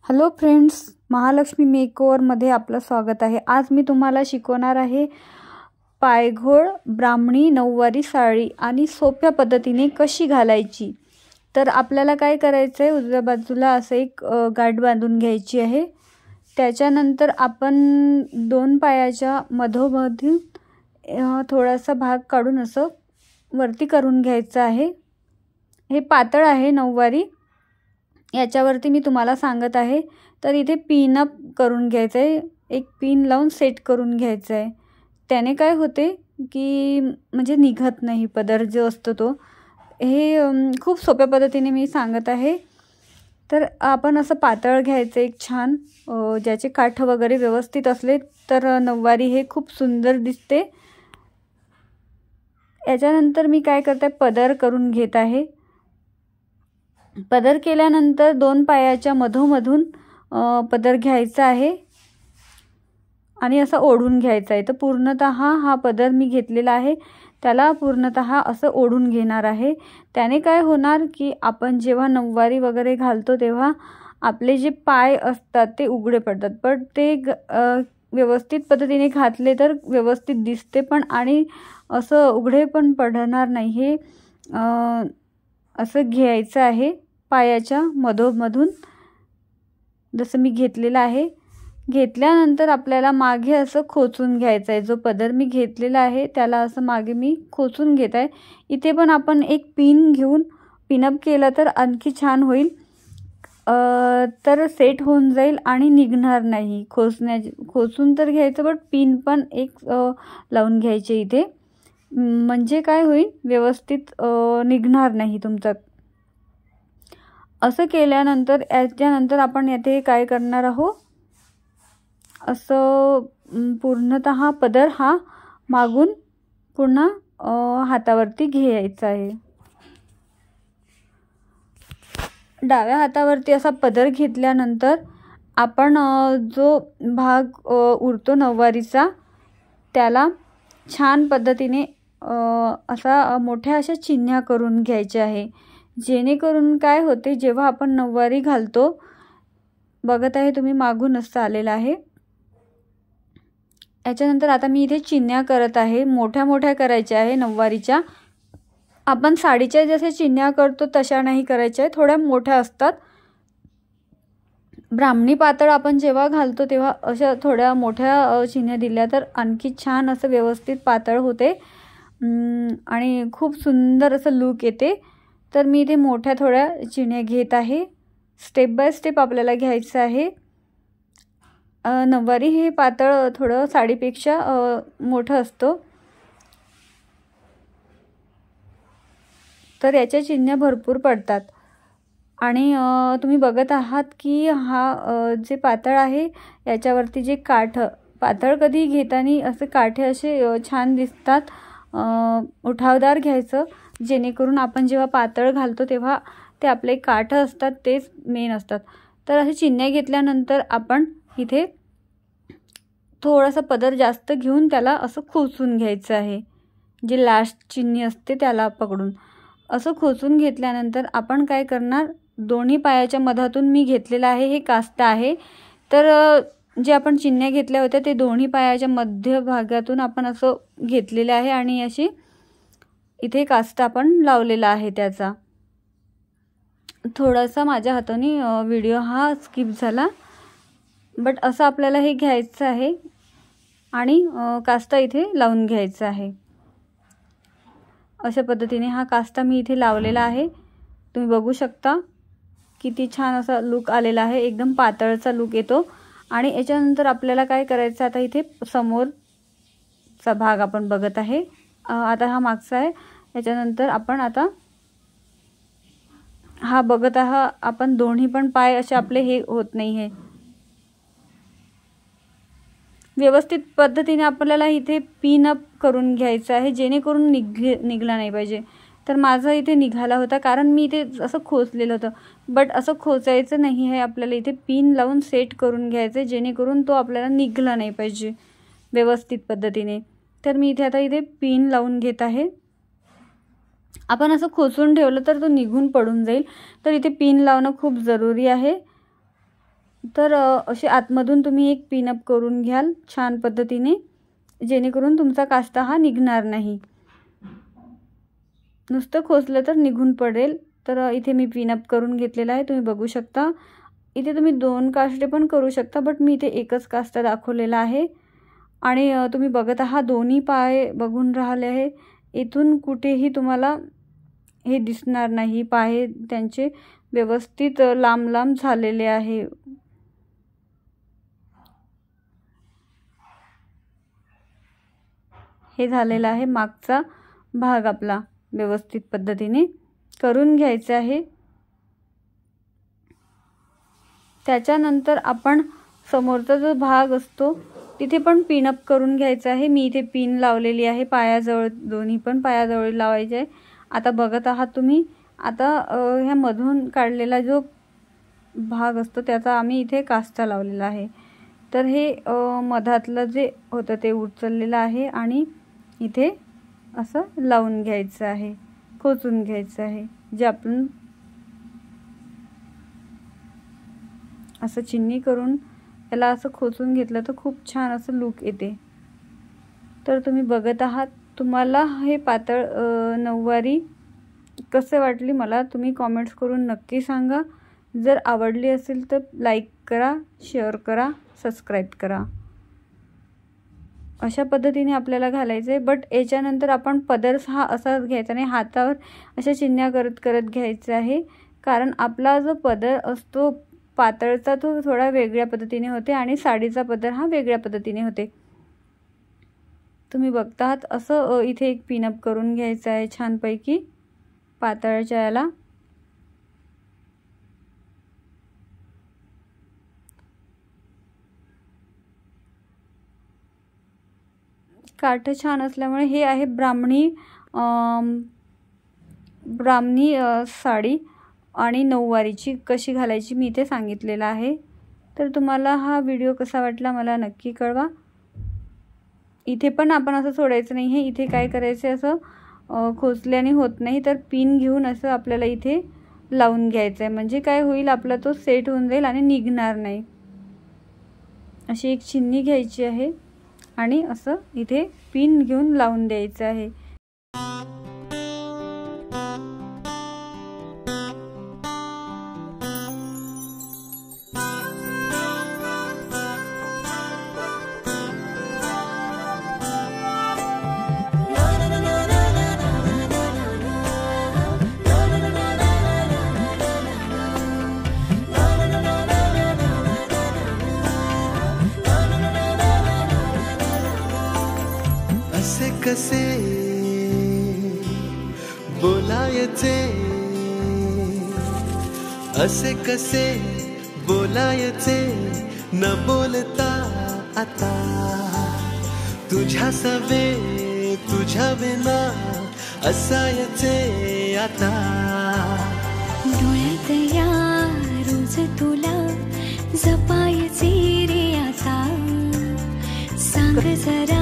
Hello friends, Mahalakshmi मेकओव्हरमध्ये आपलं स्वागत आहे। आज मी तुम्हाला शिकवणार आहे पायघोळ ब्राह्मणी नऊवारी साडी आणि सोप्या पद्धतीने कशी घालायची। तर आपल्याला काय करायचं आहे, उजव्या बाजूला असं एक गाठ बांधून घ्यायची आहे। त्याच्यानंतर आपण दोन पायाच्या मधोमधून थोडासा भाग काढून असं वरती करून घ्यायचं आहे। हे पातळ आहे नऊवारी, याच्यावरती मी तुम्हाला सांगत आहे। तर इथे पिन अप करून घ्यायचं आहे, एक पिन लावून सेट करून घ्यायचं आहे। त्याने काय होते की म्हणजे निघत नाही पदर जो असतो तो। हे खूप सोप्या पद्धतीने मी सांगत आहे। तर आपण असं पातळ घ्यायचं एक छान, ज्याचे काठ वगैरे व्यवस्थित असले तर नऊवारी हे खूप सुंदर दिसते। याच्यानंतर मी काय करते, पदर करून घेत आहे। पदर केल्यानंतर दोन पायाच्या मधोमधून पदर घ्यायचा आहे आणि असं ओढून घ्यायचा आहे। तर पूर्णतः हा पदर मी घेतलेला आहे, त्याला पूर्णतः असं ओढून घेणार आहे। त्याने काय होणार की आपण जेव्हा नऊवारी वगैरे घालतो तेव्हा आपले जे पाय असतात ते उघडे पडतात, पण ते व्यवस्थित पद्धतीने घातले तर व्यवस्थित दिसते पण, आणि असं उघडे पण पडणार नाही। हे असं घ्यायचं आहे पायाच्या मधोमधून, जसं मी घेतलेलं आहे। घेतल्यानंतर आपल्याला मागे असं खोचून घ्यायचं आहे। जो पदर मी घेतलेला आहे त्याला असं मागे मी खोचून घेत आहे। इथे पण आपण एक पिन घेऊन पिनअप केलं तर आणखी छान होईल, तर सेट होऊन जाईल आणि निघणार नाही। खोचून तर घ्यायचं, पण पिन पण एक लावून घ्यायचे इथे, म्हणजे काय होईल, व्यवस्थित निघणार नाही तुमचा। असं केल्यानंतर याच्यानंतर आपण येथे काय करणार आहोत, असं पूर्णतः पदर हा मागून पुन्हा हातावरती घ्यायचा आहे। डाव्या हातावरती असा पदर घेतल्यानंतर आपण जो भाग उरतो नऊवारीचा त्याला छान पद्धतीने असा मोठ्या अशा चिन्ह्या करून घ्यायच्या आहे। जेणेकरून काय होते, जेव्हा आपण नऊवारी घालतो, बघत आहे तुम्ही मागून असं आलेलं आहे। याच्यानंतर आता मी इथे चिन्ह्या करत आहे, मोठ्या मोठ्या करायच्या आहे नऊवारीच्या। आपण साडीच्या जसे चिन्ह्या करतो तशा नाही करायच्या, थोड्या मोठ्या असतात। ब्राह्मणी पातळ आपण जेव्हा घालतो तेव्हा अशा थोड्या मोठ्या चिन्ह्या दिल्या तर आणखी छान असं व्यवस्थित पातळ होते आणि खूप सुंदर असं लुक येते। तर मी इथे मोठ्या थोड्या चिन्ह्या घेत आहे। स्टेप बाय स्टेप आपल्याला घ्यायचं आहे। नऊवारी हे पातळ थोडं साडीपेक्षा मोठं असतो, तर याच्या चिन्ह्या भरपूर पडतात। आणि तुम्ही बघत आहात की हा जे पातळ आहे याच्यावरती जे काठ, पातळ कधी घेताना असे काठे असे छान दिसतात, उठावदार घ्यायचं, जेणेकरून आपण जेव्हा पातळ घालतो तेव्हा ते आपले काठ असतात तेच मेन असतात। तर असे चिन्ह्या घेतल्यानंतर आपण इथे थोडासा पदर जास्त घेऊन त्याला असं खोचून घ्यायचं आहे। जे लास्ट चिन्ह असते त्याला पकडून असं खोचून घेतल्यानंतर आपण काय करणार, दोन्ही पायाच्या मधातून मी घेतलेला आहे, हे काष्टा आहे। तर जे आपण चिन्ह्या घेतल्या होत्या ते दोन्ही पायाच्या मध्य भागातून आपण असं घेतलेले आहे आणि अशी इथे काष्टा आपण लावलेला आहे। त्याचा थोडासा माझ्या हाताने व्हिडिओ हा स्किप झाला, बट असं आपल्याला हे घ्यायचं आहे आणि काष्टा इथे लावून घ्यायचा आहे। अशा पद्धतीने हा काष्टा मी इथे लावलेला आहे। तुम्ही बघू शकता किती छान असा लुक आलेला आहे, एकदम पातळचा लुक येतो। आणि याच्यानंतर आपल्याला काय करायचं, आता इथे समोरचा भाग आपण बघत आहे, आता हा मागचा आहे। याच्यानंतर आपण आता हा बघत आहात, आपण दोन्ही पण पाय असे आपले हे होत नाही आहे, व्यवस्थित पद्धतीने आपल्याला इथे पिन अप करून घ्यायचं आहे, जेणेकरून निघला नाही पाहिजे। तर माझं इथे निघाला होता कारण मी इथे असं खोचलेलं होतं, बट असं खोचायचं नाही आहे, आपल्याला इथे पिन लावून सेट करून घ्यायचं आहे, जेणेकरून तो आपल्याला निघला नाही पाहिजे व्यवस्थित पद्धतीने। तर मी इथे आता इथे पिन लावून घेत आहे। आपण असं खोचून ठेवलं तर तो निघून पडून जाईल, तर इथे पिन लावणं खूप जरुरी आहे। तर असे आतमधून तुम्ही एक पिनअप करून घ्याल छान पद्धतीने, जेणेकरून तुमचा कास्ता हा निघणार नाही. नुसतं खोचलं तर निघून पडेल. तर इथे मी पिनअप करून घेतलेला आहे, तुम्ही बघू शकता. इथे तुम्ही 2 काष्टे पण करू शकता, बट मी इथे एकच कास्ता दाखवलेला आहे. आणि तुम्ही बघत आहात दोन्ही पाय बघून राहिले आहे. इथून कुठेही तुम्हाला हे दिसणार नाही, पाय त्यांचे व्यवस्थित लांब लांब झालेले आहे. हे झालेला आहे मागचा भाग आपला व्यवस्थित पद्धतीने करून घ्यायचा आहे. त्याच्यानंतर आपण समोरचा जो भाग असतो तिथे पण पिनअप करून घ्यायचा आहे. मी इथे पिन लावलेली आहे पायाजवळ, दोन्ही पण पायाजवळ लावायचे आहे. आता बघत आहात तुम्ही. आता ह्या मधून काढलेला जो भाग असतो त्याचा आम्ही इथे कास्ता लावलेला आहे. तर हे मधातलं जे होतं ते उचललेलं आहे आणि इथे असं लावून घ्यायचं आहे, खोचून घ्यायचं आहे. जे आपण असं चिन्नी करून याला असं खोचून घेतलं तर खूप छान असं लुक येते. तर तुम्ही बघत आहात. तुम्हाला हे पातळ नऊवारी कसे वाटली मला तुम्ही कॉमेंट्स करून नक्की सांगा. जर आवडली असेल तर लाईक करा, शेअर करा, सबस्क्राईब करा. अशा पद्धतीने आपल्याला घालायचं आहे. बट याच्यानंतर आपण पदर हा असाच घ्यायचा नाही, हातावर अशा चिन्ह्या करत करत घ्यायचं आहे. कारण आपला जो पदर असतो पातळचा तो थोडा वेगळ्या पद्धतीने होते आणि साडीचा पदर हा वेगळ्या पद्धतीने होते. तुम्ही बघता आहात. असं इथे एक पिनअप करून घ्यायचं आहे छानपैकी पातळच्या याला. काठ छान असल्यामुळे हे आहे ब्राह्मणी साडी आणि नऊवारीची कशी घालायची मी इथे सांगितलेलं आहे. तर तुम्हाला हा व्हिडिओ कसा वाटला मला नक्की कळवा. इथे पण आपण असं सोडायचं नाही आहे. इथे काय करायचं असं खोचल्याने होत नाही, तर पिन घेऊन असं आपल्याला इथे लावून घ्यायचं आहे. म्हणजे काय होईल आपला तो सेट होऊन जाईल आणि निघणार नाही. अशी एक चिन्नी घ्यायची आहे आणि असं इथे पिन घेऊन लावून द्यायचं आहे. कसे बोलायचे, असे कसे बोलायचे न बोलता आता. तुझ्या सवे तुझ्या बिना असायचे आता. डोळ्यात या रोज तुला जपायचे रे आता. सांग जरा